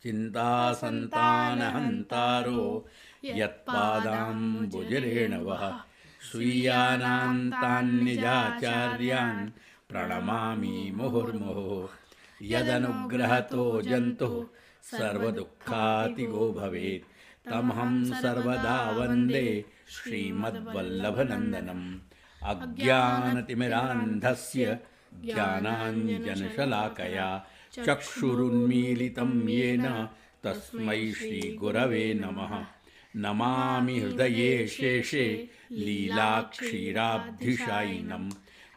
चिन्तासन्तानहन्तारो यत्पादाम्बुजरेणवः स्वीयानान्तान्निजाचार्यान् प्रणमामि मुहुर्मुहुः। यदनुग्रहतो जन्तुः सर्वदुःखातिगो भवेत् तमहं सर्वदा वन्दे श्रीमद्वल्लभनन्दनम्। अज्ञानतिमिरान्धस्य ज्ञानाञ्जनशलाकया चक्षुरुन्मीलितं येन तस्मै श्रीगुरवे नमः। नमामि हृदये शेषे लीलाक्षीराब्धिशायिनं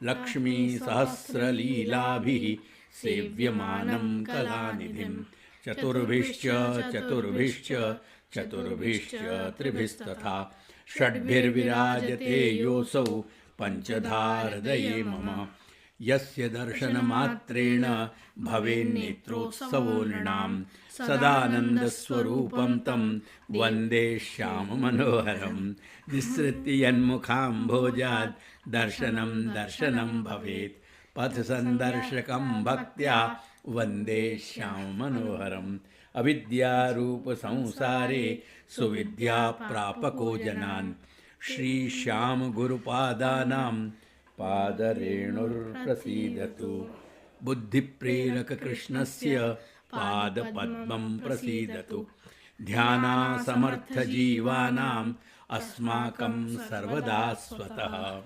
लक्ष्मीसहस्रलीलाभिः सेव्यमानं कलानिधिं। चतुर्भिश्च चतुर्भिश्च चतुर्भिश्च त्रिभिस्तथा षड्भिर्विराजते योऽसौ पञ्चधा हृदये मम। यस्य दर्शनमात्रेण भवेन्नेत्रोत्सवो नृणां सदानन्दस्वरूपं तं वन्दे श्याममनोहरं। निःसृत्य यन्मुखाम्भोजात् दर्शनं दर्शनं भवेत् पथसन्दर्शकं भक्त्या वन्दे श्याममनोहरम्। अविद्यारूपसंसारे सुविद्याप्रापको जनान् श्रीश्यामगुरुपादानां पादरेणुर्प्रसीदतु। बुद्धिप्रेरककृष्णस्य पादपद्मं प्रसीदतु। ध्यानासमर्थजीवानाम् अस्माकं सर्वदा स्वतः।